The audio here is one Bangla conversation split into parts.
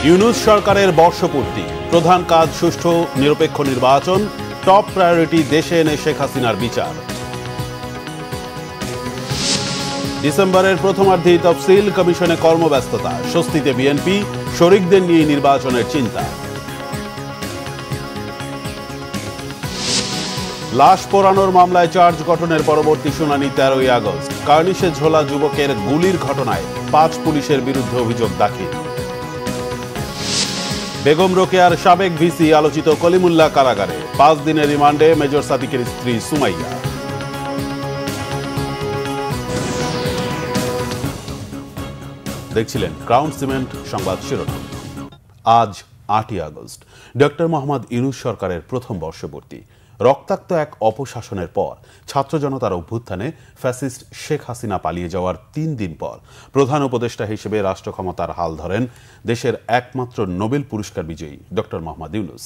ইউনূস সরকারের বর্ষপূর্তি, প্রধান কাজ সুষ্ঠু নিরপেক্ষ নির্বাচন, টপ প্রায়োরিটি দেশে এনে শেখ হাসিনার বিচার। ডিসেম্বরের প্রথমার্ধেই তফসিল কমিশনে কর্মব্যস্ততা, স্বস্তিতে বিএনপি, শরিকদের নিয়ে নির্বাচনের চিন্তা। লাশ পোড়ানোর মামলায় চার্জ গঠনের পরবর্তী শুনানি 13ই আগস্ট। কার্নিশে ঝোলা যুবকের গুলির ঘটনায় 5 পুলিশের বিরুদ্ধে অভিযোগ দাখিল। বেগম রোকেয়ার সাবেক ভিসি আলোচিত কলিমুল্লাহ কারাগারে, 5 দিনের রিমান্ডে মেজর সাদিকের স্ত্রী সুমাইয়া। দেখছিলেন ক্রাউন সিমেন্ট সংবাদ শিরোনাম। আজ 8ই আগস্ট, ডক্টর মোহাম্মদ ইউনূস সরকারের প্রথম বর্ষপূর্তি। রক্তাক্ত এক অপশাসনের পর ছাত্র জনতার অভ্যুত্থানে ফ্যাসিস্ট শেখ হাসিনা পালিয়ে যাওয়ার 3 দিন পর প্রধান উপদেষ্টা হিসেবে রাষ্ট্র ক্ষমতার হাল ধরেন দেশের একমাত্র নোবেল পুরস্কার বিজয়ী ডক্টর মোহাম্মদ ইউনূস।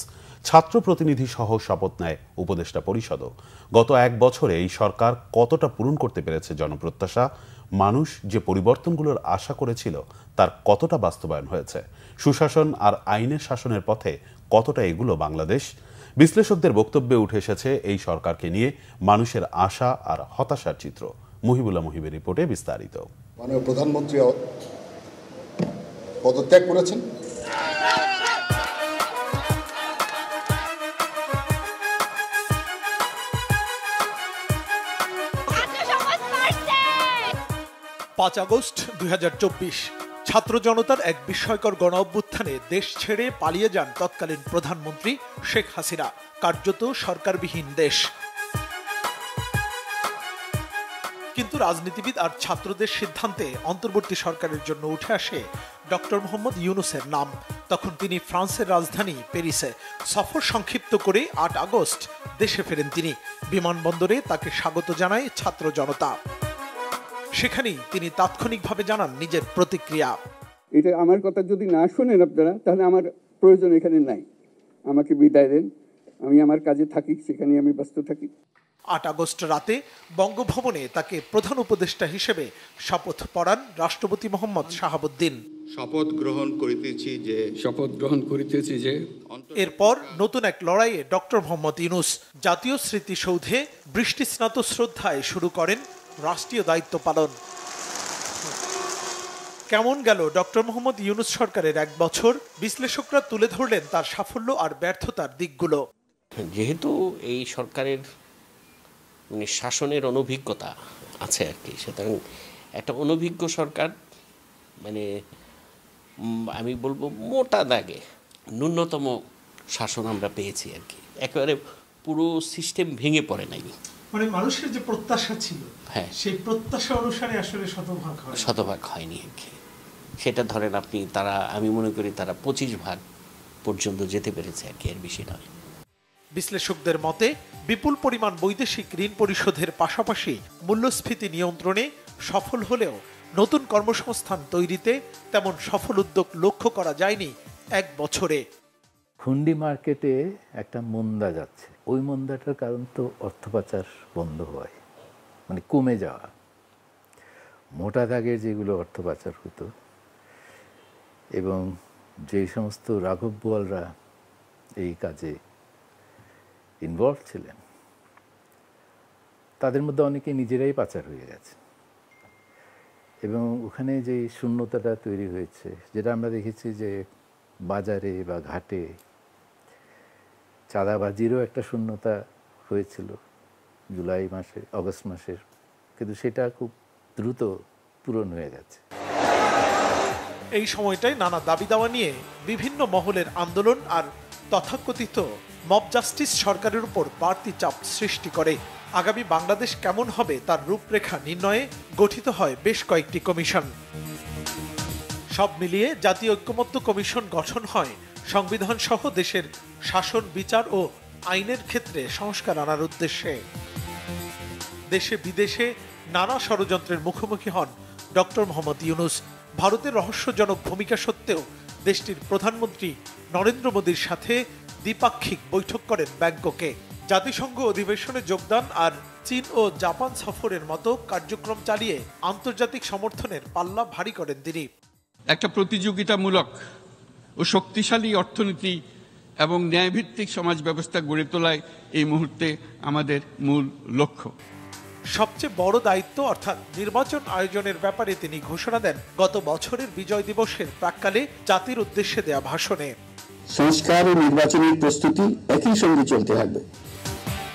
ছাত্র প্রতিনিধি সহ শপথ নেয় উপদেষ্টা পরিষদও। গত 1 বছরে এই সরকার কতটা পূরণ করতে পেরেছে জনপ্রত্যাশা, মানুষ যে পরিবর্তনগুলোর আশা করেছিল তার কতটা বাস্তবায়ন হয়েছে, সুশাসন আর আইনের শাসনের পথে কতটা এগুলো বাংলাদেশ। বিশ্লেষকদের বক্তব্যে উঠে এসেছে এই সরকারকে নিয়ে মানুষের আশা আর হতাশার চিত্র। মুহিবুল্লাহ মুহিবের রিপোর্টে বিস্তারিত। মাননীয় প্রধানমন্ত্রী পদত্যাগ করেছেন। পাঁচ আগস্ট 2024, ছাত্র জনতার এক বিস্ময়কর গণ অভ্যুত্থানে দেশ ছেড়ে পালিয়ে যান তৎকালীন প্রধানমন্ত্রী শেখ হাসিনা। কার্যত সরকারবিহীন দেশ। কিন্তু রাজনীতিবিদ আর ছাত্রদের সিদ্ধান্তে অন্তর্বর্তী সরকারের জন্য উঠে আসে ডক্টর মোহাম্মদ ইউনূসের নাম। তখন তিনি ফ্রান্সের রাজধানী প্যারিসে সফর সংক্ষিপ্ত করে 8 আগস্ট দেশে ফেরেন তিনি। বিমানবন্দরে তাকে স্বাগত জানায় ছাত্র জনতা। সেখানেই তিনি তাৎক্ষণিকভাবে জানান নিজের প্রতিক্রিয়া। এটা আমার কথা যদি না শোনেন আপনারা, তাহলে আমার প্রয়োজন এখানে নাই। আমাকে বিদায় দেন, আমি আমার কাজে থাকি, সেখানে আমি ব্যস্ত থাকি। 8 আগস্ট রাতে বঙ্গভবনে তাকে প্রধান উপদেষ্টা হিসেবে শপথ পড়ান রাষ্ট্রপতি মোহাম্মদ শাহাবুদ্দিন। শপথ গ্রহণ করিতেছি যে এরপর নতুন এক লড়াইয়ে ডক্টর মোহাম্মদ ইউনূস জাতীয় স্মৃতিসৌধে বৃষ্টিস্নাত শ্রদ্ধায় শুরু করেন রাষ্ট্রীয় দায়িত্ব পালন। কেমন গেল ডক্টর মোহাম্মদ ইউনূস সরকারের 1 বছর? বিশ্লেষকরা তুলে ধরলেন তার সাফল্য আর ব্যর্থতার দিকগুলো। যেহেতু এই সরকারের শাসনের অনভিজ্ঞতা আছে আর কি, সুতরাং একটা অনভিজ্ঞ সরকার, মানে আমি বলবো মোটা দাগে ন্যূনতম শাসন আমরা পেয়েছি আর কি। একেবারে পুরো সিস্টেম ভেঙে পড়ে নাই। মানে মানুষের যে প্রত্যাশা ছিল, হ্যাঁ, সেই প্রত্যাশা অনুসারে আসলে শতভাগ হয়নি আর কি। সেটা ধরেন আপনি, আমি মনে করি তারা 25 ভাগ পর্যন্ত যেতে পেরেছে আর কি, এর বেশি নয়। বিশ্লেষকদের মতে বিপুল পরিমাণ বৈদেশিক ঋণ পরিশোধের পাশাপাশি মূল্যস্ফীতি নিয়ন্ত্রণে সফল হলেও নতুন কর্মসংস্থান তৈরিতে তেমন সফল উদ্যোগ লক্ষ্য করা যায়নি 1 বছরে। হুন্ডি মার্কেটে একটা মন্দা যাচ্ছে, ওই মন্দাটার কারণ তো অর্থ পাচার বন্ধ হয়, মানে কমে যাওয়া। মোটা দাগের যেগুলো অর্থ পাচার হতো এবং যেই সমস্ত রাঘব বোয়ালরা এই কাজে ইনভলভ ছিলেন, তাদের মধ্যে অনেকে নিজেরাই পাচার হয়ে গেছে এবং ওখানে যে শূন্যতাটা তৈরি হয়েছে, যেটা আমরা দেখেছি যে বাজারে বা ঘাটে চাঁদাবাজিরও একটা শূন্যতা হয়েছিল জুলাই মাসে, অগস্ট মাসের, কিন্তু সেটা খুব দ্রুত পূরণ হয়ে গেছে। এই সময়টায় নানা দাবি দাওয়া নিয়ে বিভিন্ন মহলের আন্দোলন আর তথাকথিত মব জাস্টিস সরকারের উপর বাড়তি চাপ সৃষ্টি করে। আগামী বাংলাদেশ কেমন হবে তার রূপরেখা নির্ণয়ে গঠিত হয় বেশ কয়েকটি কমিশন। সব মিলিয়ে জাতীয় ঐক্যমত্য কমিশন গঠন হয় সংবিধান সহ দেশের শাসন, বিচার ও আইনের ক্ষেত্রে সংস্কার আনার উদ্দেশ্যে। দেশে বিদেশে নানা ষড়যন্ত্রের মুখোমুখি হন ডক্টর মোহাম্মদ ইউনূস। ভারতের রহস্যজনক ভূমিকা সত্ত্বেও দেশটির প্রধানমন্ত্রী নরেন্দ্র মোদীর সাথে দ্বিপাক্ষিক বৈঠক করেন ব্যাংককে। জাতিসংঘ অধিবেশনে যোগদান আর চীন ও জাপান সফরের মতো কার্যক্রম চালিয়ে আন্তর্জাতিক সমর্থনের পাল্লা ভারী করেন তিনি। একটা প্রতিযোগিতামূলক ও শক্তিশালী অর্থনীতি এবং ন্যায়ভিত্তিক সমাজ ব্যবস্থা গড়ে তোলাই এই মুহূর্তে আমাদের মূল লক্ষ্য। সবচেয়ে বড় দায়িত্ব অর্থাৎ নির্বাচন আয়োজনের ব্যাপারে তিনি ঘোষণা দেন গত বছরের বিজয় দিবসের প্রাক্কালে জাতির উদ্দেশ্যে দেয়া ভাষণে। সংস্কার ও নির্বাচনের প্রস্তুতি একই সঙ্গে চলতে থাকবে।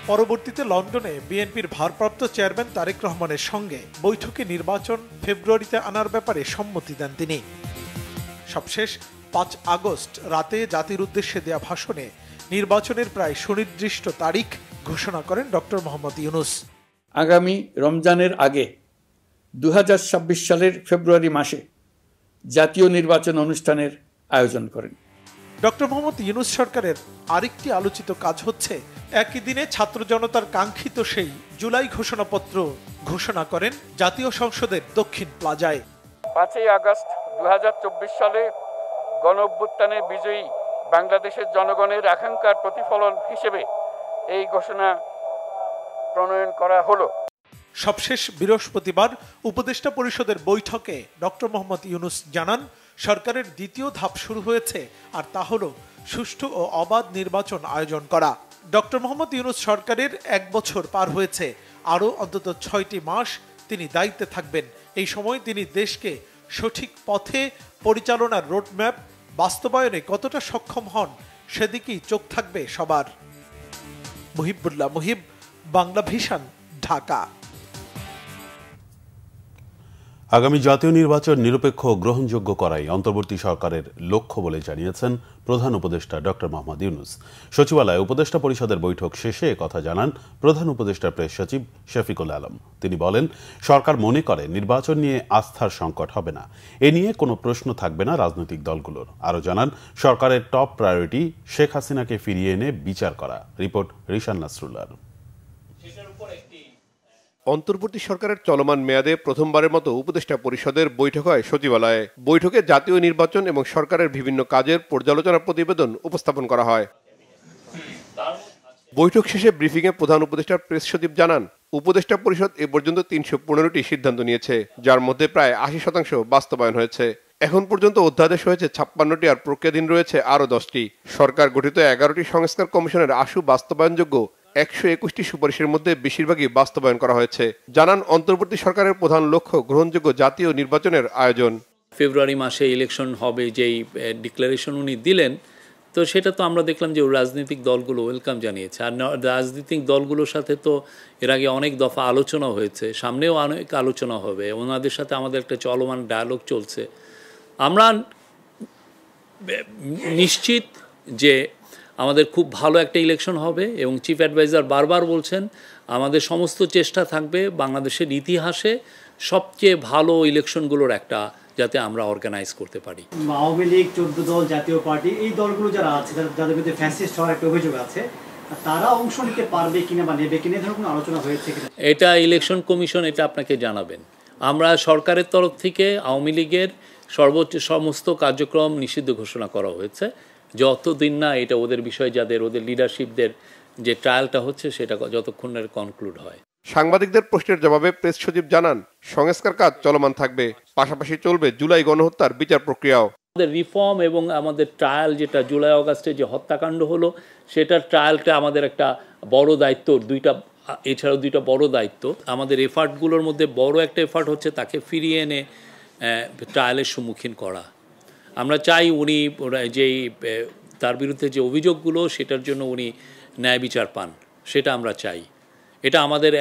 পরবর্তীতে লন্ডনে বিএনপির ভারপ্রাপ্ত চেয়ারম্যান তারেক রহমানের সঙ্গে বৈঠকে নির্বাচন ফেব্রুয়ারিতে আনার ব্যাপারে সম্মতি দেন তিনি। সবশেষ 5 আগস্ট রাতে জাতির উদ্দেশ্যে দেয়া ভাষণে নির্বাচনের প্রায় সুনির্দিষ্ট তারিখ ঘোষণা করেন ডক্টর মোহাম্মদ ইউনূস। আগামী রমজানের আগে 2026 সালের ফেব্রুয়ারি মাসে জাতীয় নির্বাচন অনুষ্ঠানের আয়োজন করেন। ডক্টর মোহাম্মদ ইউনূস সরকারের আরেকটি আলোচিত কাজ হচ্ছে একই দিনে ছাত্র জনতার কাঙ্ক্ষিত সেই জুলাই ঘোষণাপত্র ঘোষণা করেন জাতীয় সংসদের দক্ষিণ প্লাজায়। 5 আগস্ট 2024 সালে গণঅভ্যুত্থানে বিজয়ী বাংলাদেশের জনগণের আকাঙ্ক্ষার প্রতিফলন হিসেবে এই ঘোষণা প্রণয়ন করা হলো। সবশেষ বৃহস্পতিবার উপদেষ্টা পরিষদের বৈঠকে ডক্টর মোহাম্মদ ইউনূস জানান সরকারের দ্বিতীয় ধাপ শুরু হয়েছে, আর তা হলো সুষ্ঠু ও অবাধ নির্বাচন আয়োজন করা। ডক্টর মোহাম্মদ ইউনূস সরকারের 1 বছর পার হয়েছে, আরও অন্তত 6টি মাস তিনি দায়িত্বে থাকবেন। এই সময় তিনি দেশকে সঠিক পথে পরিচালনার রোডম্যাপ বাস্তবায়নে কতটা সক্ষম হন সেদিকেই চোখ থাকবে সবার। মুহিবুল্লাহ মুহিব, বাংলা ভিশন, ঢাকা। আগামী জাতীয় নির্বাচন নিরপেক্ষ ও গ্রহণযোগ্য করাই অন্তর্বর্তী সরকারের লক্ষ্য বলে জানিয়েছেন প্রধান উপদেষ্টা ডক্টর মোহাম্মদ ইউনূস। সচিবালয়ে উপদেষ্টা পরিষদের বৈঠক শেষে কথা জানান প্রধান উপদেষ্টার প্রেস সচিব শফিকুল আলম। তিনি বলেন, সরকার মনে করে নির্বাচন নিয়ে আস্থার সংকট হবে না, এ নিয়ে কোনো প্রশ্ন থাকবে না রাজনৈতিক দলগুলোর। আরও জানান, সরকারের টপ প্রায়োরিটি শেখ হাসিনাকে ফিরিয়ে এনে বিচার করা। রিপোর্ট রিশান নাসরুল্লাহ। অন্তর্বর্তী সরকারের চলমান মেয়াদে প্রথমবারের মতো উপদেষ্টা পরিষদের বৈঠক হয় সচিবালয়ে। বৈঠকে জাতীয় নির্বাচন এবং সরকারের বিভিন্ন কাজের পর্যালোচনা প্রতিবেদন উপস্থাপন করা হয়। বৈঠক শেষে ব্রিফিংয়ে প্রধান উপদেষ্টার প্রেস সচিব জানান, উপদেষ্টা পরিষদ এ পর্যন্ত 315টি সিদ্ধান্ত নিয়েছে, যার মধ্যে প্রায় 80% বাস্তবায়ন হয়েছে। এখন পর্যন্ত অধ্যাদেশ হয়েছে 56টি, আর প্রক্রিয়াধীন রয়েছে আরও 10টি। সরকার গঠিত 11টি সংস্কার কমিশনের আশু বাস্তবায়নযোগ্য 121টি সুপারিশের মধ্যে বেশিরভাগই বাস্তবায়ন করা হয়েছে। জানান, অন্তর্বর্তী সরকারের প্রধান লক্ষ্য গ্রহণযোগ্য জাতীয় নির্বাচনের আয়োজন। ফেব্রুয়ারি মাসে ইলেকশন হবে যেই ডিক্লারেশন উনি দিলেন, তো সেটা তো আমরা দেখলাম যে রাজনৈতিক দলগুলো ওয়েলকাম জানিয়েছে। আর রাজনৈতিক দলগুলোর সাথে তো এর আগে অনেক দফা আলোচনা হয়েছে, সামনেও অনেক আলোচনা হবে। ওনাদের সাথে আমাদের একটা চলমান ডায়ালগ চলছে। আমরা নিশ্চিত যে আমাদের খুব ভালো একটা ইলেকশন হবে, এবং চিফ অ্যাডভাইজার বারবার বলছেন আমাদের সমস্ত চেষ্টা থাকবে বাংলাদেশের ইতিহাসে সবচেয়ে ভালো ইলেকশনগুলোর একটা যাতে আমরা অর্গানাইজ করতে পারি। আওয়ামী লীগ, 14 দল, জাতীয় পার্টি, এই দলগুলো যারা আছে যাদের বিরুদ্ধে ফ্যাসিস্ট হওয়ার একটা অভিযোগ আছে, তারা অংশ নিতে পারবে কিনা বা নেবে কিনা, ধরুন কোনো আলোচনা হয়েছে কিনা? এটা ইলেকশন কমিশন এটা আপনাকে জানাবেন। আমরা সরকারের তরফ থেকে আওয়ামী লীগের সর্বোচ্চ সমস্ত কার্যক্রম নিষিদ্ধ ঘোষণা করা হয়েছে, যতদিন না এটা ওদের বিষয় যাদের ওদের লিডারশিপদের যে ট্রায়ালটা হচ্ছে সেটা যতক্ষণ না কনক্লুড হয়। সাংবাদিকদের প্রশ্নের জবাবে প্রেস সচিব জানান, সংস্কার কাজ চলমান থাকবে, পাশাপাশি চলবে জুলাই গণহত্যার বিচার প্রক্রিয়াও। আমাদের রিফর্ম এবং আমাদের ট্রায়াল, যেটা জুলাই অগাস্টে যে হত্যাকাণ্ড হলো সেটার ট্রায়ালটা আমাদের একটা বড় দায়িত্ব। এছাড়াও দুইটা বড় দায়িত্ব আমাদের এফার্টগুলোর মধ্যে বড় একটা এফার্ট হচ্ছে তাকে ফিরিয়ে এনে ট্রায়ালের সম্মুখীন করা। আমরা চাই উনি যেই তার বিরুদ্ধে যে অভিযোগগুলো সেটার জন্য উনি ন্যায় বিচার পান, সেটা আমরা চাই। এটা আমাদের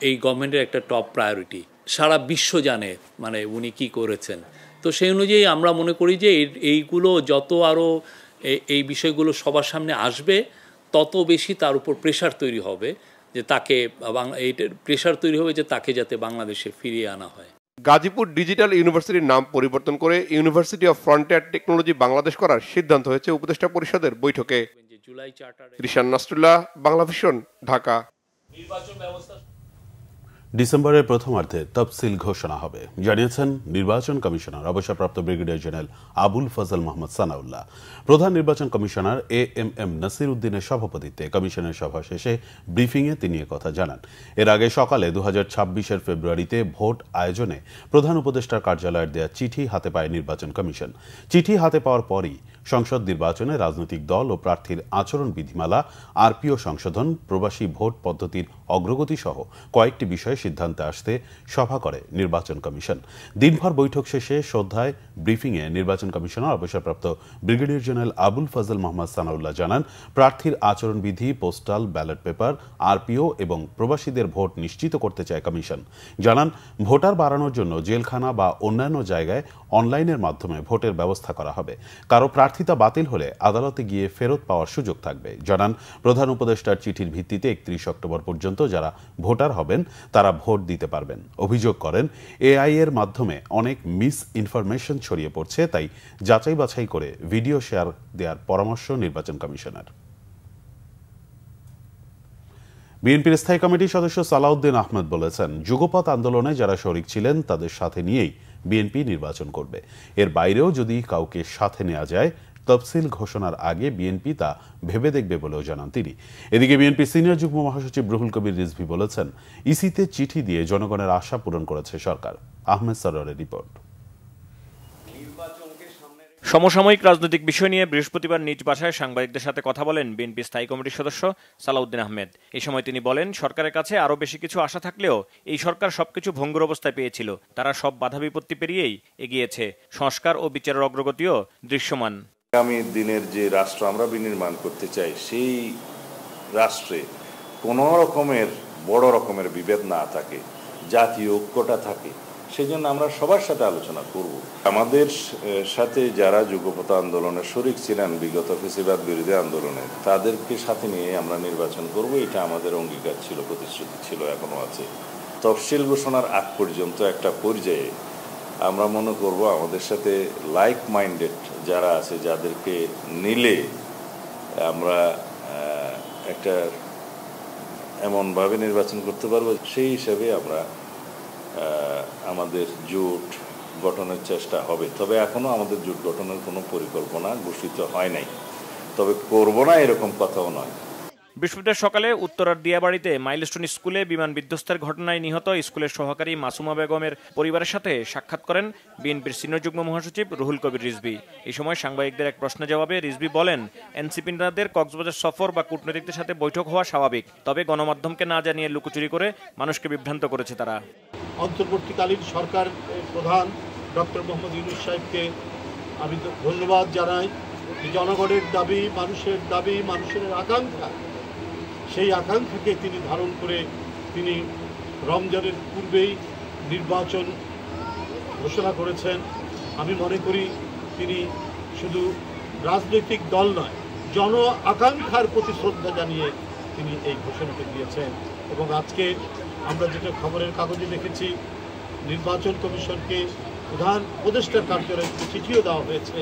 এই গভর্নমেন্টের একটা টপ প্রায়োরিটি। সারা বিশ্ব জানে মানে উনি কি করেছেন। তো সেই অনুযায়ী আমরা মনে করি যে এইগুলো যত আরও এই বিষয়গুলো সবার সামনে আসবে, তত বেশি তার উপর প্রেশার তৈরি হবে যে তাকে প্রেশার তৈরি হবে যে তাকে যাতে বাংলাদেশে ফিরিয়ে আনা হয়। গাজীপুর ডিজিটাল ইউনিভার্সিটির নাম পরিবর্তন করে university of frontier technology Bangladesh করার সিদ্ধান্ত হয়েছে উপদেষ্টা পরিষদের বৈঠকে। রিশান নাসরুল্লাহ, বাংলা ভিশন, ঢাকা। ডিসেম্বরের প্রথমার্ধে তফসিল ঘোষণা হবে জানিয়েছেন নির্বাচন কমিশনার অবসরপ্রাপ্ত ব্রিগেডিয়ার জেনারেল আবুল ফজল মোহাম্মদ সানাউল্লাহ। প্রধান নির্বাচন কমিশনার এএমএম নাসির উদ্দিনের সভাপতিত্বে কমিশনের সভা শেষে ব্রিফিংয়ে তিনি কথা জানান। এর আগে সকালে 2026-এর ফেব্রুয়ারিতে ভোট আয়োজনে প্রধান উপদেষ্টার কার্যালয়ের দেয়া চিঠি হাতে পায় নির্বাচন কমিশন। চিঠি হাতে পাওয়ার পরই সংসদ নির্বাচনে রাজনৈতিক দল ও প্রার্থীর আচরণ বিধিমালা, আরপিও সংশোধন, প্রবাসী ভোট পদ্ধতির অগ্রগতি সহ কয়েকটি বিষয়ে সিদ্ধান্তে আসতে সভা করে নির্বাচন কমিশন। দিনভর বৈঠক শেষে সন্ধ্যায় ব্রিফিংয়ে নির্বাচন কমিশনার অবসরপ্রাপ্ত ব্রিগেডিয়ার জেনারেল আবুল ফজল মোহাম্মদ সানাউল্লাহ জানান, প্রার্থীর আচরণবিধি, পোস্টাল ব্যালট পেপার, আরপিও এবং প্রবাসীদের ভোট নিশ্চিত করতে চায় কমিশন। জানান, ভোটার বাড়ানোর জন্য জেলখানা বা অন্যান্য জায়গায় অনলাইনের মাধ্যমে ভোটের ব্যবস্থা করা হবে। কারো প্রার্থিতা বাতিল হলে আদালতে গিয়ে ফেরত পাওয়ার সুযোগ থাকবে। জানান, প্রধান উপদেষ্টার চিঠির ভিত্তিতে 31 অক্টোবর পর্যন্ত যারা ভোটার হবেন তারা ভোট দিতে পারবেন। অভিযোগ করেন, এআই এর মাধ্যমে অনেক মিস ইনফরমেশন ছড়িয়ে পড়ছে, তাই যাচাই বাছাই করে ভিডিও শেয়ার দেওয়ার পরামর্শ নির্বাচন কমিশনের। বিএনপির স্থায়ী কমিটির সদস্য সালাউদ্দিন আহমেদ বলেছেন, যুগপৎ আন্দোলনে যারা শরিক ছিলেন তাদের সাথে নিয়েই বিএনপি নির্বাচন করবে। এর বাইরেও যদি কাউকে সাথে নেওয়া যায়, তফসিল ঘোষণার আগে বিএনপি তা ভেবে দেখবে বলেও জানান তিনি। এদিকে বিএনপি সিনিয়র যুগ্ম মহাসচিব রুহুল কবির রিজভী বলেছেন, ইসিতে চিঠি দিয়ে জনগণের আশা পূরণ করেছে সরকার। আহমেদ সরোয়ারের রিপোর্ট। সমসাময়িক রাজনৈতিক বিষয় নিয়ে বৃহস্পতিবার নিজ বাসায় সাংবাদিকদের সাথে কথা বলেন বিএনপি স্থায়ী কমিটির সদস্য সালাউদ্দিন আহমেদ। এই সময় তিনি বলেন, সরকারের কাছে আরও বেশি কিছু আশা থাকলেও এই সরকার সবকিছু ভঙ্গুর অবস্থায় পেয়েছিল। তারা সব বাধা বিপত্তি পেরিয়েই এগিয়েছে। সংস্কার ও বিচারের অগ্রগতিও দৃশ্যমান। আগামী দিনের যে রাষ্ট্র আমরা বিনির্মাণ করতে চাই, সেই রাষ্ট্রে কোনো রকমের বড় রকমের বিভেদ না থাকে, জাতীয় ঐক্যটা থাকে, সেই জন্য আমরা সবার সাথে আলোচনা করব। আমাদের সাথে যারা যুগপৎ আন্দোলনে শরিক ছিলেন বিগত ফ্যাসিবাদ বিরোধী আন্দোলনে, তাদেরকে সাথে নিয়ে আমরা নির্বাচন করব। এটা আমাদের অঙ্গীকার ছিল, প্রতিশ্রুতি ছিল, এখনো আছে। তফসিল ঘোষণার আগ পর্যন্ত একটা পর্যায়ে আমরা মনে করব আমাদের সাথে লাইক মাইন্ডেড যারা আছে, যাদেরকে নিলে আমরা একটা এমনভাবে নির্বাচন করতে পারবো, সেই হিসাবে আমরা আমাদের জোট গঠনের চেষ্টা হবে। তবে এখনো আমাদের জোট গঠনের কোনো পরিকল্পনা ঘোষিত হয় নাই, তবে করব না এরকম কথাও নয়। বৃহস্পতিবার সকালে উত্তরার দিয়াবাড়িতে মাইলস্টোন স্কুলে বিমান বিধ্বস্তের ঘটনায় নিহত স্কুলের সহকারী মাসুমা বেগমের পরিবারের সাথে সাক্ষাৎ করেন বিএনপির সিনিয়র যুগ্ম মহাসচিব রুহুল কবির রিজভী। এই সময় সাংবাদিকদের এক প্রশ্নের জবাবে রিজভী বলেন, এনসিপি নেতাদের কক্সবাজার সফর বা কূটনীতিকদের সাথে বৈঠক হওয়া স্বাভাবিক, তবে গণমাধ্যমকে না জানিয়ে লুকোচুরি করে মানুষকে বিভ্রান্ত করেছে তারা। অন্তর্বর্তীকালীন সরকার প্রধান ডক্টর মোহাম্মদ ইউনূস সাহেবকে আমি ধন্যবাদ জানাই। জনগণের দাবি, মানুষের আকাঙ্ক্ষা, সেই আকাঙ্ক্ষাকে তিনি ধারণ করে তিনি রমজানের পূর্বেই নির্বাচন ঘোষণা করেছেন। আমি মনে করি তিনি শুধু রাজনৈতিক দল নয়, জন আকাঙ্ক্ষার প্রতি শ্রদ্ধা জানিয়ে তিনি এই ঘোষণাটা দিয়েছেন। এবং আজকে আমরা যেটা খবরের কাগজে দেখেছি, নির্বাচন কমিশনকে প্রধান উপদেষ্টার কার্যালয়ে চিঠিও দেওয়া হয়েছে।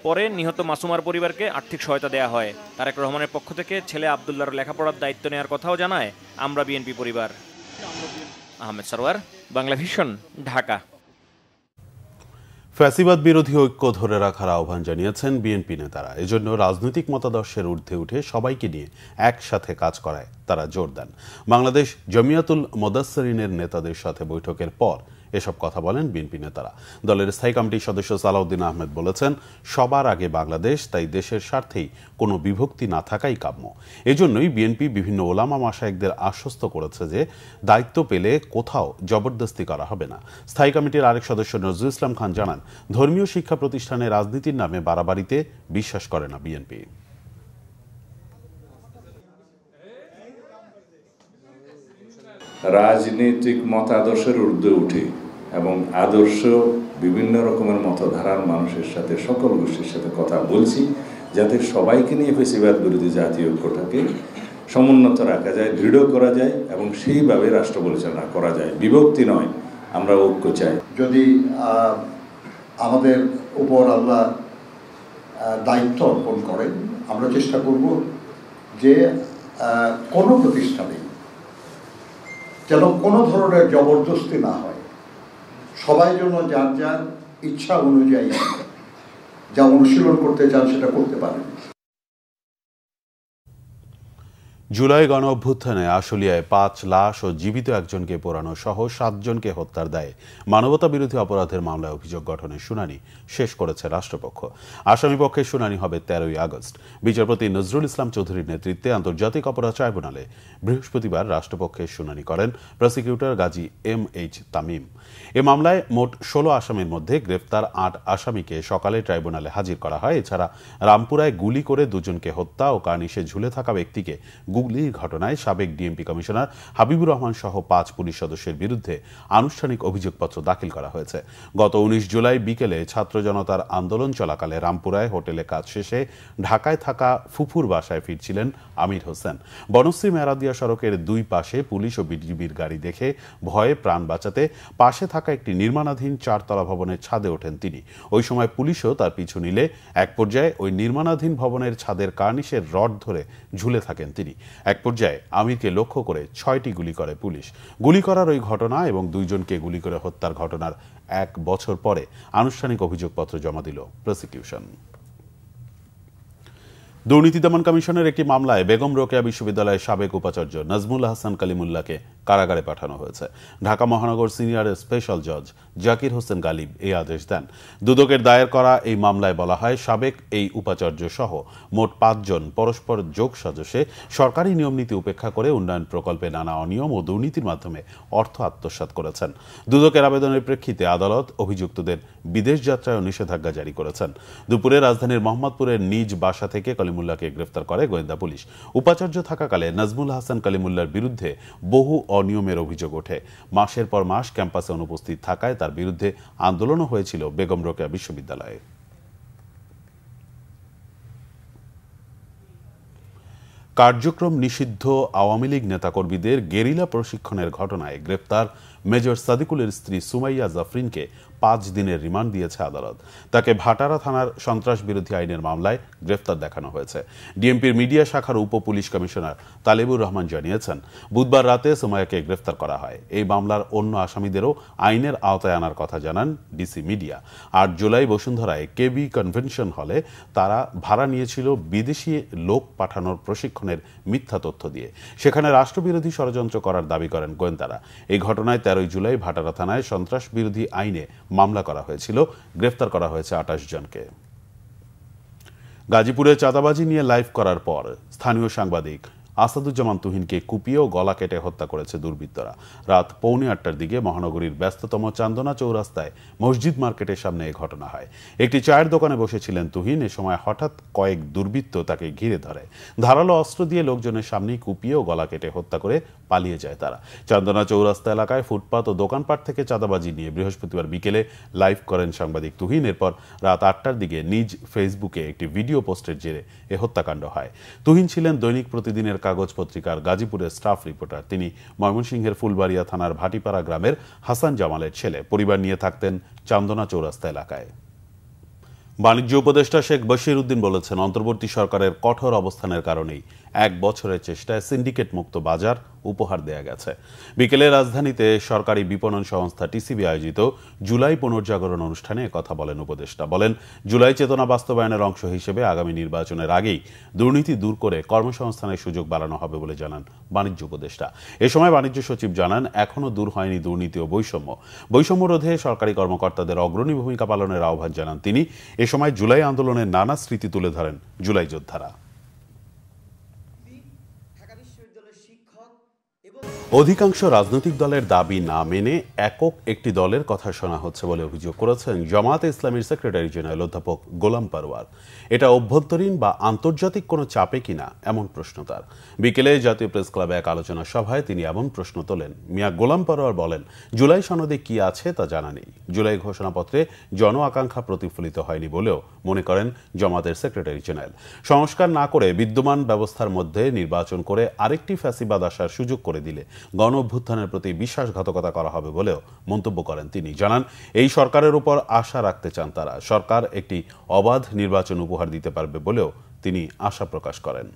পরে নিহত মাসুমার পরিবারকে আর্থিক সহায়তা দেওয়া হয়। তারেক রহমানের পক্ষ থেকে ছেলে আব্দুল্লাহর লেখাপড়ার দায়িত্ব নেওয়ার কথাও জানায় আমরা বিএনপি পরিবার। আহমেদ সরোয়ার, বাংলা ভিশন, ঢাকা। ফ্যাসিবাদ বিরোধী ঐক্য ধরে রাখার আহ্বান জানিয়েছেন বিএনপি নেতারা। এজন্য রাজনৈতিক মতাদর্শের ঊর্ধ্বে উঠে সবাইকে নিয়ে একসাথে কাজ করায় তারা জোর দেন। বাংলাদেশ জমিয়াতুল মুদাসসিরিনের নেতাদের সাথে বৈঠকের পর এসব কথা বলেন বিএনপি নেতারা। দলের স্থায়ী কমিটির সদস্য সালাউদ্দিন আহমেদ বলেছেন, সবার আগে বাংলাদেশ, তাই দেশের স্বার্থেই কোনো বিভক্তি না থাকাই কাম্য। এজন্যই বিএনপি বিভিন্ন ওলামা মাশায়েখদের আশ্বস্ত করেছে যে দায়িত্ব পেলে কোথাও জবরদস্তি করা হবে না। স্থায়ী কমিটির আরেক সদস্য নজরুল ইসলাম খান জানান, ধর্মীয় শিক্ষা প্রতিষ্ঠানে রাজনীতির নামে বাড়াবাড়িতে বিশ্বাস করে না বিএনপি। রাজনৈতিক মতাদর্শের ঊর্ধ্বে উঠে এবং আদর্শ বিভিন্ন রকমের মতধারার মানুষের সাথে, সকল গোষ্ঠীর সাথে কথা বলছি, যাতে সবাইকে নিয়ে ফ্যাসিবাদ বিরোধী জাতীয় ঐক্যটাকে সমুন্নত রাখা যায়, দৃঢ় করা যায় এবং সেইভাবে রাষ্ট্র পরিচালনা করা যায়। বিভক্তি নয়, আমরা ঐক্য চাই। যদি আমাদের উপর আল্লাহ দায়িত্ব অর্পণ করেন, আমরা চেষ্টা করব যে কোনো প্রতিষ্ঠানে যেন কোনো ধরনের জবরদস্তি না হয়, সবাই যেন যার যার ইচ্ছা অনুযায়ী যা অনুশীলন করতে চান সেটা করতে পারেন। জুলাই গণ অভ্যুত্থানে আশুলিয়ায় 5 লাশ ও জীবিত একজনকে পোড়ানো সহ 7 জনকে হত্যার দায়ে মানবতা বিরোধী অপরাধের মামলায় অভিযোগ গঠনের শুনানি শেষ করেছে রাষ্ট্রপক্ষ। আসামি পক্ষের শুনানি হবে 13 আগস্ট। বিচারপতি নজরুল ইসলাম চৌধুরীর নেতৃত্বে আন্তর্জাতিক অপরাধ ট্রাইব্যুনালে বৃহস্পতিবার রাষ্ট্রপক্ষের শুনানি করেন প্রসিকিউটর গাজী MH তামিম। এ মামলায় মোট 16 আসামির মধ্যে গ্রেফতার 8 আসামিকে সকালে ট্রাইব্যুনালে হাজির করা হয়। এছাড়া রামপুরায় গুলি করে 2 জনকে হত্যা ও কার্নিশে ঝুলে থাকা ব্যক্তিকে গুলির ঘটনায় সাবেক ডিএমপি কমিশনার হাবিবুর রহমান সহ 5 পুলিশ সদস্যের বিরুদ্ধে আনুষ্ঠানিক অভিযোগপত্র দাখিল করা হয়েছে। গত 19 জুলাই বিকেলে ছাত্র জনতার আন্দোলন চলাকালে রামপুরায় হোটেলে কাজ শেষে ঢাকায় থাকা ফুফুর বাসায় ফিরছিলেন আমির হোসেন। বনশ্রী মেরাদিয়া সড়কের 2 পাশে পুলিশ ও বিজিবির গাড়ি দেখে ভয়ে প্রাণ বাঁচাতে পাশে থাকা একটি নির্মাণাধীন 4তলা ভবনের ছাদে ওঠেন তিনি। ওই সময় পুলিশও তার পিছু নিলে এক পর্যায়ে ওই নির্মাণাধীন ভবনের ছাদের কার্নিশের রড ধরে ঝুলে থাকেন তিনি। এক পর্যায়ে আমিরকে লক্ষ্য করে 6টি গুলি করে পুলিশ। গুলি করার ওই ঘটনা এবং 2 জনকে গুলি করে হত্যার ঘটনার 1 বছর পরে আনুষ্ঠানিক অভিযোগপত্র জমা দিল প্রসিকিউশন। দুর্নীতি দমন কমিশনের একটি মামলায় বেগম রোকেয়া বিশ্ববিদ্যালয়ের সাবেক উপাচার্য নাজমুল হাসান কালিমুল্লাহকে কারাগারে পাঠানো হয়েছে। ঢাকা মহানগর সিনিয়র স্পেশাল জজ জাকির হোসেন গালিব এই আদেশ দেন। দুদকের দায়ের করা এই মামলায় বলা হয়, সাবেক এই উপাচার্য সহ মোট 5 জন পরস্পর যোগ সাজশে সরকারি নিয়মনীতি উপেক্ষা করে উন্নয়ন প্রকল্পে নানা অনিয়ম ও দুর্নীতির মাধ্যমে অর্থ আত্মসাৎ করেছেন। দুদকের আবেদনের প্রেক্ষিতে আদালত অভিযুক্তদের বিদেশ যাত্রায় নিষেধাজ্ঞা জারি করেছেন। দুপুরে রাজধানীর মোহাম্মদপুরের নিজ বাসা থেকে কালিমুল্লাহকে গ্রেফতার করে গোয়েন্দা পুলিশ। উপাচার্য থাকাকালে নাজমুল হাসান কালিমুল্লাহর বিরুদ্ধে বহু অনিয়মের অভিযোগ ওঠে। মাসের পর মাস ক্যাম্পাসে অনুপস্থিত থাকায় তার বিরুদ্ধে আন্দোলনও হয়েছিল বেগম রোকেয়া বিশ্ববিদ্যালয়ে। কার্যক্রম নিষিদ্ধ আওয়ামী লীগ নেতাকর্মীদের গেরিলা প্রশিক্ষণের ঘটনায় গ্রেফতার মেজর সাদিকুলের স্ত্রী সুমাইয়া জাফরিনকে 5 দিনের রিমান্ড দিয়েছে আদালত। তাকে ভাটারা থানার সন্ত্রাস বিরোধী আইনের মামলায় গ্রেফতার দেখানো হয়েছে। ডিএমপির মিডিয়া শাখার উপ পুলিশ কমিশনার তালেবুর রহমান জানিয়েছেন, বুধবার রাতে সুমাইয়াকে গ্রেফতার করা হয়। এই মামলার অন্য আসামিদেরও আইনের আওতায় আনার কথা জানান ডিসি মিডিয়া। 8 জুলাই বসুন্ধরায় কেবি কনভেনশন হলে তারা ভাড়া নিয়েছিল বিদেশি লোক পাঠানোর প্রশিক্ষণের মিথ্যা তথ্য দিয়ে। সেখানে রাষ্ট্রবিরোধী ষড়যন্ত্র করার দাবি করেন গোয়েন্দারা। এই ঘটনায় 13 জুলাই ভাটারা থানায় সন্ত্রাস বিরোধী আইনে মামলা করা হয়েছিল। গ্রেফতার করা হয়েছে 28 জনকে। গাজীপুরে চাঁদাবাজি নিয়ে লাইভ করার পর স্থানীয় সাংবাদিক আসাদুজ্জামান তুহিনকে কুপিয়ে ও গলা কেটে হত্যা করেছে দুর্বৃত্তরা। রাত 7:45টার দিকে মহানগরীর ব্যস্ততম চান্দনা চৌরাস্তায় মসজিদ মার্কেটের সামনে এই ঘটনা হয়। একটি চায়ের দোকানে বসেছিলেন তুহিন। এ সময় হঠাৎ কয়েক দুর্বৃত্ত তাকে ঘিরে ধরে। ধারালো অস্ত্র দিয়ে লোকজনের সামনেই কুপিয়ে ও গলা কেটে হত্যা করে পালিয়ে যায় তারা। চান্দনা চৌরাস্তা এলাকায় ফুটপাত ও দোকানপাট থেকে চাঁদাবাজি নিয়ে বৃহস্পতিবার বিকেলে লাইভ করেন সাংবাদিক তুহিন। এরপর রাত 8টার দিকে নিজ ফেসবুকে একটি ভিডিও পোস্টের জেরে এ হত্যাকাণ্ড হয়। তুহিন ছিলেন দৈনিক প্রতিদিনের কাগজ পত্রিকার গাজীপুরের স্টাফ রিপোর্টার। তিনি ময়মনসিংহের ফুলবাড়িয়া থানার ভাটিপাড়া গ্রামের হাসান জামালের ছেলে। পরিবার নিয়ে থাকতেন চান্দনা চৌরাস্তা এলাকায়। বাণিজ্য উপদেষ্টা শেখ বশির উদ্দিন বলেছেন, অন্তর্বর্তী সরকারের কঠোর অবস্থানের কারণেই 1 বছরের চেষ্টায় সিন্ডিকেট মুক্ত বাজার উপহার দেয়া গেছে। বিকেলে রাজধানীতে সরকারি বিপণন সংস্থা টিসিবি আয়োজিত জুলাই পুনর্জাগরণ অনুষ্ঠানে কথা বলেন উপদেষ্টা। বলেন, জুলাই চেতনা বাস্তবায়নের অংশ হিসেবে আগামী নির্বাচনের আগেই দুর্নীতি দূর করে কর্মসংস্থানের সুযোগ বাড়ানো হবে বলে জানান বাণিজ্য উপদেষ্টা। এ সময় বাণিজ্য সচিব জানান, এখনও দূর হয়নি দুর্নীতি ও বৈষম্য রোধে সরকারি কর্মকর্তাদের অগ্রণী ভূমিকা পালনের আহ্বান জানান তিনি। এ সময় জুলাই আন্দোলনের নানা স্মৃতি তুলে ধরেন জুলাই যোদ্ধারা। অধিকাংশ রাজনৈতিক দলের দাবি না মেনে একক একটি দলের কথা শোনা হচ্ছে বলে অভিযোগ করেছেন জামায়াতে ইসলামীর সেক্রেটারি জেনারেল অধ্যাপক গোলাম পরওয়ার। এটা অভ্যন্তরীণ বা আন্তর্জাতিক কোনো চাপে কিনা এমন প্রশ্ন তার। বিকেলে জাতীয় প্রেস ক্লাবে এক আলোচনা সভায় তিনি এমন প্রশ্ন তোলেন। মিয়া গোলাম পরওয়ার বলেন, জুলাই সনদে কি আছে তা জানা নেই। জুলাই ঘোষণাপত্রে জন আকাঙ্ক্ষা প্রতিফলিত হয়নি বলেও মনে করেন জামায়াতের সেক্রেটারি জেনারেল। সংস্কার না করে বিদ্যমান ব্যবস্থার মধ্যে নির্বাচন করে আরেকটি ফ্যাসিবাদ আসার সুযোগ করে দিলে গণ অভ্যুত্থানের প্রতি বিশ্বাসঘাতকতা করা হবে বলেও মন্তব্য করেন তিনি। জানান, এই সরকারের উপর আশা রাখতে চান তারা। সরকার একটি অবাধ নির্বাচন উপহার দিতে পারবে বলেও তিনি আশা প্রকাশ করেন।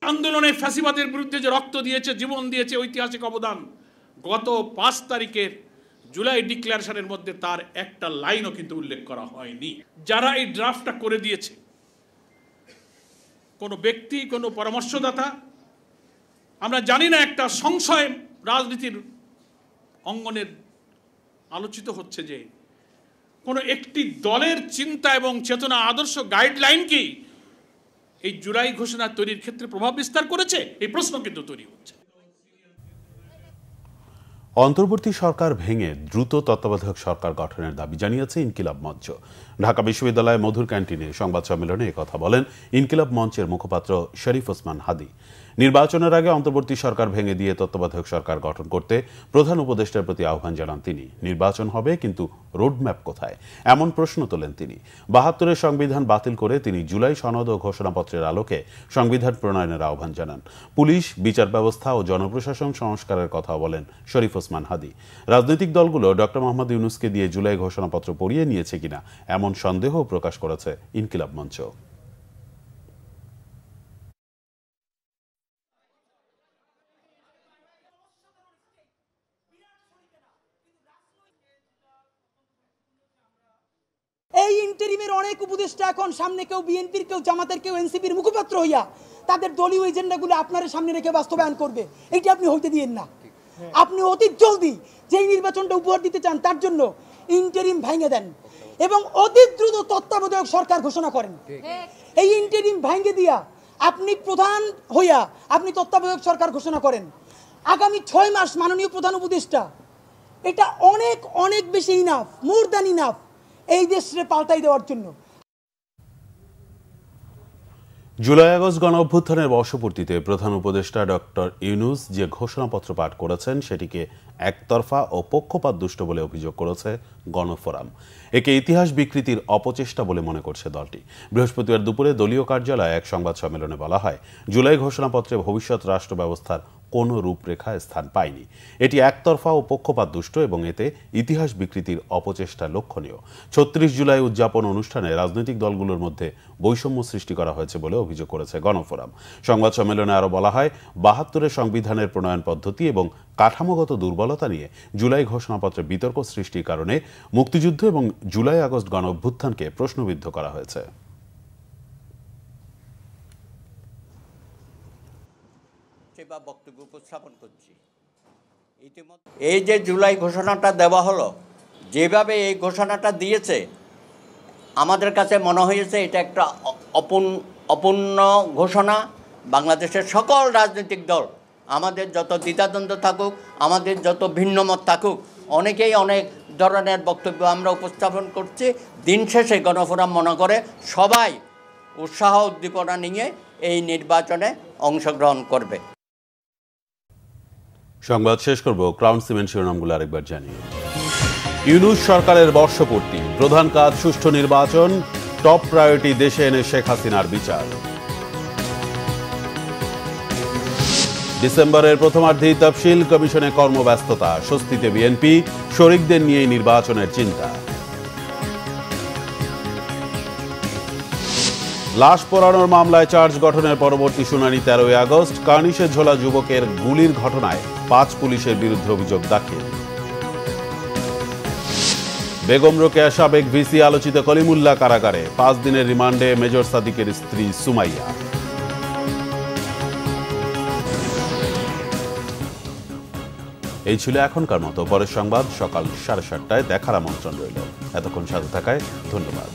আন্দোলনে ফ্যাসিবাদের বিরুদ্ধে যে রক্ত দিয়েছে, জীবন দিয়েছে, ঐতিহাসিক অবদান, গত 5 তারিখের জুলাই ডিক্লারেশনের মধ্যে তার একটা লাইনও কিন্তু উল্লেখ করা হয়নি। যারা এই ড্রাফটটা করে দিয়েছে কোনো ব্যক্তি, কোনো পরামর্শদাতা, আমরা জানি না, একটা সংশয় রাজনীতির অঙ্গনের আলোচিত হচ্ছে যে কোনো একটি দলের চিন্তা এবং চেতনা, আদর্শ, গাইডলাইন কি এই জুলাই ঘোষণা তৈরির ক্ষেত্রে প্রভাব বিস্তার করেছে? এই প্রশ্ন কিন্তু তৈরি হচ্ছে। অন্তর্বর্তী সরকার ভেঙে দ্রুত তত্ত্বাবধায়ক সরকার গঠনের দাবি জানিয়েছে ইনকিলাব মঞ্চ। ঢাকা বিশ্ববিদ্যালয়ে মধুর ক্যান্টিনে সংবাদ সম্মেলনে একথা বলেন ইনকিলাব মঞ্চের মুখপাত্র শরীফ ওসমান হাদি। নির্বাচনের আগে অন্তর্বর্তী সরকার ভেঙে দিয়ে তত্ত্বাবধায়ক সরকার গঠন করতে প্রধান উপদেষ্টার প্রতি আহ্বান জানান তিনি। নির্বাচন হবে, কিন্তু রোডম্যাপ কোথায়, এমন প্রশ্ন তোলেন তিনি। ৭২-এর সংবিধান বাতিল করে তিনি জুলাই সনদ ও ঘোষণাপত্রের আলোকে সংবিধান প্রণয়নের আহ্বান জানান। পুলিশ, বিচার ব্যবস্থা ও জনপ্রশাসন সংস্কারের কথা বলেন শরীফ ওসমান হাদি। রাজনৈতিক দলগুলো ডক্টর মোহাম্মদ ইউনূসকে দিয়ে জুলাই ঘোষণাপত্র পড়িয়ে নিয়েছে কিনা এমন সন্দেহ প্রকাশ করেছে ইনকিলাব মঞ্চ। এই ইন্টারিমের অনেক উপদেষ্টা এখন সামনে কেউ বিএনপির, কেউ জামাতের, কেউ এনসিপির মুখপাত্র হইয়া তাদের দলীয় এজেন্ডাগুলো আপনার সামনে রেখে বাস্তবায়ন করবে। এইটা আপনি হইতে দিয়েন না। আপনি অতি জলদি যেই নির্বাচনটা উপহার দিতে চান তার জন্য ইন্টারিম ভাঙে দেন এবং অতি দ্রুত তত্ত্বাবধায়ক সরকার ঘোষণা করেন। এই ইন্টারিম ভাঙে দিয়া আপনি প্রধান হইয়া আপনি তত্ত্বাবধায়ক সরকার ঘোষণা করেন। আগামী 6 মাস মাননীয় প্রধান উপদেষ্টা, এটা অনেক অনেক বেশি ইনাফ, মোর দ্যান ইনাফ এই দেশে পাল্টাই দেওয়ার জন্য। জুলাই আগস্ট গণ অভ্যুত্থানের বর্ষপূর্তিতে প্রধান উপদেষ্টা ডক্টর ইউনূস যে ঘোষণাপত্র পাঠ করেছেন সেটিকে একতরফা ও পক্ষপাতদুষ্ট বলে অভিযোগ করেছে গণফোরাম। একে ইতিহাস বিকৃতির অপচেষ্টা বলে মনে করছে দলটি। বৃহস্পতিবার দুপুরে দলীয় কার্যালয়ে এক সংবাদ সম্মেলনে বলা হয়, জুলাই ঘোষণাপত্রে ভবিষ্যৎ রাষ্ট্র ব্যবস্থার কোনো রূপরেখা স্থান পায়নি। এটি একতরফা ও পক্ষপাতদুষ্ট এবং এতে ইতিহাস বিকৃতির অপচেষ্টা লক্ষণীয়। ৩৬ জুলাই উদযাপন অনুষ্ঠানে রাজনৈতিক দলগুলোর মধ্যে বৈষম্য সৃষ্টি করা হয়েছে বলে অভিযোগ করেছে গণফোরাম। সংবাদ সম্মেলনে আরও বলা হয়, ৭২-এর সংবিধানের প্রণয়ন পদ্ধতি এবং কাঠামোগত দুর্বলতা নিয়ে জুলাই ঘোষণাপত্রে বিতর্ক সৃষ্টির কারণে মুক্তিযুদ্ধ এবং জুলাই আগস্ট গণ অভ্যুত্থানকে প্রশ্নবিদ্ধ করা হয়েছে। বক্তব্য উপস্থাপন করছি। এই যে জুলাই ঘোষণাটা দেওয়া হলো, যেভাবে এই ঘোষণাটা দিয়েছে, আমাদের কাছে মনে হয়েছে এটা একটা অপূর্ণ ঘোষণা। বাংলাদেশের সকল রাজনৈতিক দল, আমাদের যত দ্বিধাদ্বন্দ্ব থাকুক, আমাদের যত ভিন্নমত থাকুক, অনেকেই অনেক ধরনের বক্তব্য আমরা উপস্থাপন করছি। দিন শেষে গণফোরাম মনে করে সবাই উৎসাহ উদ্দীপনা নিয়ে এই নির্বাচনে অংশগ্রহণ করবে। সংবাদ শেষ করব ক্রাউন সিমেন্ট শিরোনামগুলো আরেকবার জানিয়ে। ইউনূস সরকারের বর্ষপূর্তি, প্রধান কাজ সুষ্ঠু নির্বাচন, টপ প্রায়োরিটি দেশে এনে শেখ হাসিনার বিচার। ডিসেম্বরের প্রথমার্ধেই তফসিল কমিশনে কর্মব্যস্ততা, স্বস্তিতে বিএনপি, শরিকদের নিয়ে নির্বাচনের চিন্তা। লাশ পোড়ানোর মামলায় চার্জ গঠনের পরবর্তী শুনানি 13 আগস্ট। কার্নিশে ঝোলা যুবকের গুলির ঘটনায় 5 পুলিশের বিরুদ্ধে অভিযোগ দাখিল। বেগম রোকেয়া সাবেক ভিসি আলোচিত কলিমুল্লাহ কারাগারে, 5 দিনের রিমান্ডে মেজর সাদিকের স্ত্রী সুমাইয়া। এই ছিল এখনকার মতো। পরের সংবাদ সকাল 7:30টায় দেখার আমন্ত্রণ রইল। এতক্ষণ সাথে থাকায় ধন্যবাদ।